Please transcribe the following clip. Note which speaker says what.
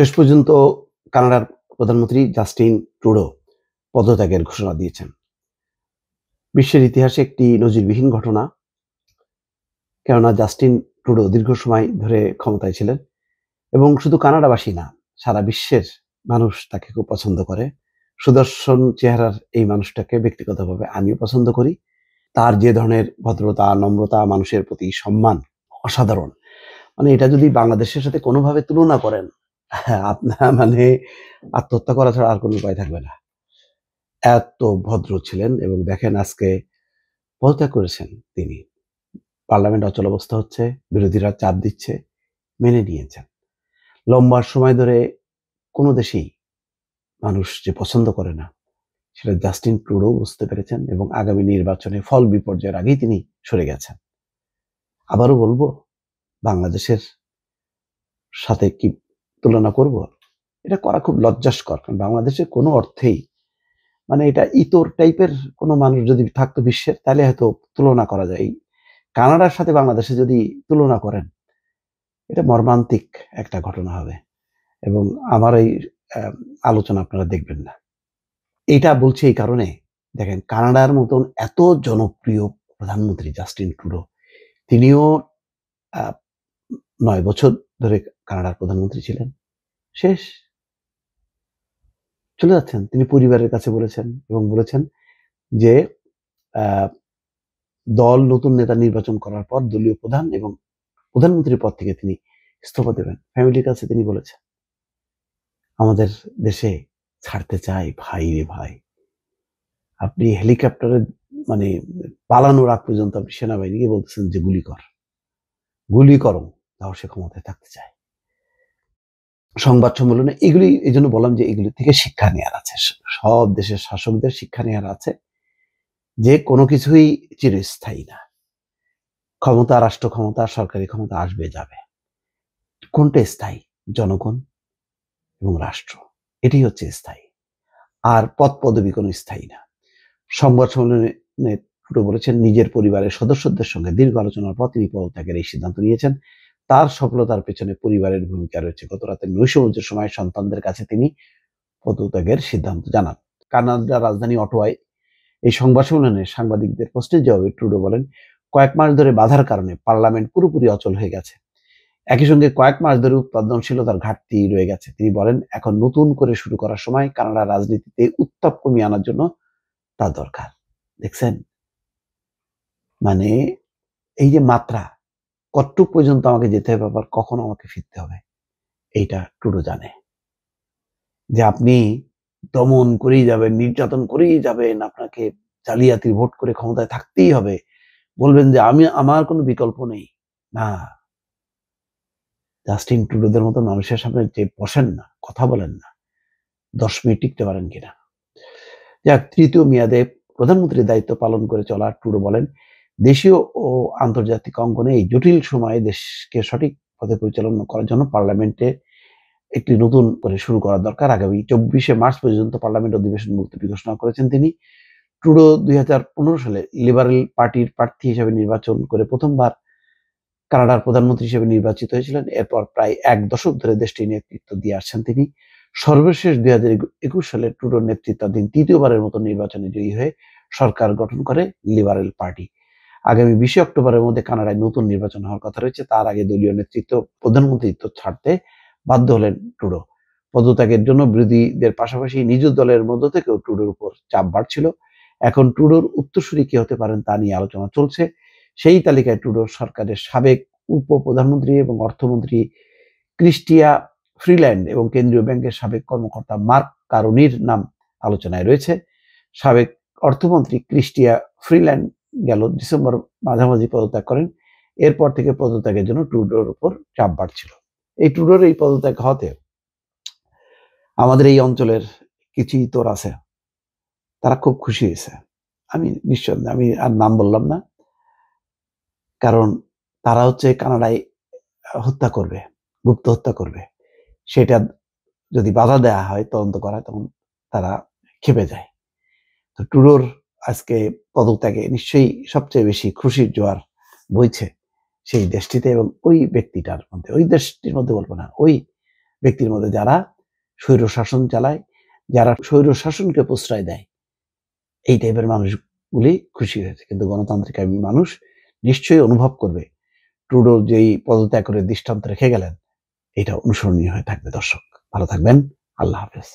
Speaker 1: শেষ পর্যন্ত কানাডার প্রধানমন্ত্রী জাস্টিন ট্রুডো পদত্যাগের ঘোষণা দিয়েছেন। বিশ্বের ইতিহাসে একটি নজিরবিহীন ঘটনা। কেননা জাস্টিন ট্রুডো দীর্ঘ সময় ধরে ক্ষমতায় ছিলেন এবং শুধু কানাডাবাসী না, সারা বিশ্বের মানুষ তাকে খুব পছন্দ করে। সুদর্শন চেহারার এই মানুষটাকে ব্যক্তিগতভাবে আমিও পছন্দ করি। তার যে ধরনের ভদ্রতা, নম্রতা, মানুষের প্রতি সম্মান অসাধারণ। মানে এটা যদি বাংলাদেশের সাথে কোনোভাবে তুলনা করেন, আপনার মানে আত্মহত্যা করা ছাড়া আর কোনো উপায় থাকবে না। এত ভদ্র ছিলেন এবং দেখেন আজকে পদত্যাগ করেছেন তিনি। পার্লামেন্ট অচলাবস্থা হচ্ছে, বিরোধীরা চাপ দিচ্ছে, মেনে নিয়েছেন। লম্বা সময় ধরে কোনো দেশেই মানুষ যে পছন্দ করে না, সেটা জাস্টিন ট্রুডো বুঝতে পেরেছেন এবং আগামী নির্বাচনে ফল বিপর্যয়ের আগেই তিনি সরে গেছেন। আবারও বলবো, বাংলাদেশের সাথে কি তুলনা করব? এটা করা খুব লজ্জাস্কর। কারণ বাংলাদেশের কোনো অর্থেই মানে এটা ইতর টাইপের কোনো মানুষ যদি থাকতো বিশ্বের, তাহলে হয়তো তুলনা করা যায়। কানাডার সাথে বাংলাদেশে যদি তুলনা করেন, এটা মর্মান্তিক একটা ঘটনা হবে এবং আমার এই আলোচনা আপনারা দেখবেন না। এইটা বলছি এই কারণে, দেখেন কানাডার মতন এত জনপ্রিয় প্রধানমন্ত্রী জাস্টিন ট্রুডো, তিনিও ৯ বছর ধরে কানাডার প্রধানমন্ত্রী ছিলেন। শেষ। চলে যাচ্ছেন। তিনি পরিবারের কাছে বলেছেন এবং বলেছেন যে দল নতুন নেতা নির্বাচন করার পর দলীয় প্রধান এবং প্রধানমন্ত্রীর পদ থেকে তিনি ইস্তফা দেবেন। ফ্যামিলির কাছে তিনি বলেছেন। আমাদের দেশে ছাড়তে চাই ভাই রে ভাই। আপনি হেলিকপ্টারে মানে পালানোর আগ পর্যন্ত আপনি সেনাবাহিনীকে বলতেছেন যে গুলি কর, গুলি করো, তাও সে ক্ষমতায় থাকতে চায়। সংবাদ সম্মেলনে এগুলি এই জন্য বললাম যে এগুলি থেকে শিক্ষা নেওয়ার আছে। সব দেশের শাসকদের শিক্ষা নেওয়ার আছে যে কোনো কিছুই চিরস্থায়ী না। ক্ষমতা, রাষ্ট্র ক্ষমতা, সরকারি ক্ষমতা আসবে যাবে। কোনটা স্থায়ী? জনগণ এবং রাষ্ট্র। এটাই হচ্ছে স্থায়ী। আর পদ পদবি কোনো স্থায়ী না। সংবাদ সম্মেলনে ট্রুডো বলেছেন, নিজের পরিবারের সদস্যদের সঙ্গে দীর্ঘ আলোচনার পর তিনি পদত্যাগের এই সিদ্ধান্ত নিয়েছেন। তার সফলতার পেছনে পরিবারের ভূমিকা রয়েছে। গত রাতে নৈশভোজের সময় সন্তানদের কাছে তিনি পদত্যাগের সিদ্ধান্ত জানান। কানাডার রাজধানী অটোয়ায় এই সংবাদ সম্মেলনে সাংবাদিকদের প্রশ্নের জবাবে ট্রুডো বলেন, কয়েক মাস ধরে বাধার কারণে পার্লামেন্ট পুরোপুরি অচল হয়ে গেছে। একই সঙ্গে কয়েক মাস ধরে উৎপাদনশীলতার ঘাটতি রয়ে গেছে। তিনি বলেন, এখন নতুন করে শুরু করার সময় কানাডার রাজনীতিতে উত্তাপ কমিয়ে আনার জন্য তা দরকার। দেখছেন, মানে এই যে মাত্রা, কতটুক পর্যন্ত আমাকে যেতে হবে, আবার কখন আমাকে ফিরতে হবে, এইটা ট্রুডো জানে। যে আপনি দমন করেই যাবেন, নির্যাতন করেই যাবেন, আপনাকে জালিয়াতির ভোট করে ক্ষমতায় থাকতেই হবে, বলবেন যে আমার কোনো বিকল্প নেই। না, জাস্টিন ট্রুডোদের মতো মানুষের সামনে যে বসেন না, কথা বলেন না, 10 মিনিট টিকতে পারেন কিনা। যাক, তৃতীয় মেয়াদে প্রধানমন্ত্রীর দায়িত্ব পালন করে চলা ট্রুডো বলেন, দেশীয় ও আন্তর্জাতিক অঙ্গনে এই জটিল সময়ে দেশকে সঠিক পথে পরিচালনা করার জন্য পার্লামেন্টে একটি নতুন করে শুরু করা দরকার। আগামী 24শে মার্চ পর্যন্ত পার্লামেন্ট অধিবেশন মুলতবি ঘোষণা করেছেন তিনি। ট্রুডো 2015 সালে লিবারেল পার্টির প্রার্থী হিসেবে নির্বাচন করে প্রথমবার কানাডার প্রধানমন্ত্রী হিসেবে নির্বাচিত হয়েছিলেন। এরপর প্রায় 1 দশক ধরে দেশটির নেতৃত্ব দিয়ে আসছেন তিনি। সর্বশেষ 2021 সালে ট্রুডোর নেতৃত্বাধীন তৃতীয়বারের মতো নির্বাচনে জয়ী হয়ে সরকার গঠন করে লিবারেল পার্টি। আগামী 20 অক্টোবরের মধ্যে কানাডায় নতুন নির্বাচন হওয়ার কথা রয়েছে। তার আগে দলীয় নেতৃত্ব প্রধানমন্ত্রিত্ব ছাড়তে বাধ্য হলেন ট্রুডো। পদত্যাগের জন্য বিরোধীদের পাশাপাশি নিজ দলের মধ্য থেকেও ট্রুডোর উপর চাপ বাড়ছিল। এখন ট্রুডোর উত্তরসূরি কি হতে পারেন তা নিয়ে আলোচনা চলছে। সেই তালিকায় ট্রুডোর সরকারের সাবেক উপ-প্রধানমন্ত্রী এবং অর্থমন্ত্রী ক্রিস্টিয়া ফ্রিল্যান্ড এবং কেন্দ্রীয় ব্যাংকের সাবেক কর্মকর্তা মার্ক কারোনির নাম আলোচনায় রয়েছে। সাবেক অর্থমন্ত্রী ক্রিস্টিয়া ফ্রিল্যান্ড গেল ডিসেম্বর মাঝামাঝি পদত্যাগ করেন। এরপর থেকে পদত্যাগের জন্য ট্রুডোর উপর চাপ বাড়ছিল। এই ট্রুডোর এই পদত্যাগ হওয়াতে আমাদের এই অঞ্চলের কিছু ইতর আছে, তারা খুব খুশি হয়েছে। আমি নিঃসন্দেহে, আমি আর নাম বললাম না, কারণ তারা হচ্ছে কানাডায় হত্যা করবে, গুপ্ত হত্যা করবে। সেটা যদি বাধা দেওয়া হয়, তদন্ত করা, তখন তারা ক্ষেপে যায়। তো ট্রুডোর আজকে পদত্যাগে নিশ্চয়ই সবচেয়ে বেশি খুশির জোয়ার বইছে সেই দেশটিতে এবং ওই ব্যক্তিটার মধ্যে, ওই দেশটির মধ্যে বলবো না, ওই ব্যক্তির মধ্যে যারা স্বৈর শাসন চালায়, যারা স্বৈর শাসনকে প্রশ্রয় দেয়, এই টাইপের মানুষগুলি খুশি হয়েছে। কিন্তু গণতান্ত্রিক মানুষ নিশ্চয়ই অনুভব করবে ট্রুডো যেই পদত্যাগ করে দৃষ্টান্ত রেখে গেলেন, এটা অনুসরণীয় হয়ে থাকবে। দর্শক ভালো থাকবেন। আল্লাহ হাফেজ।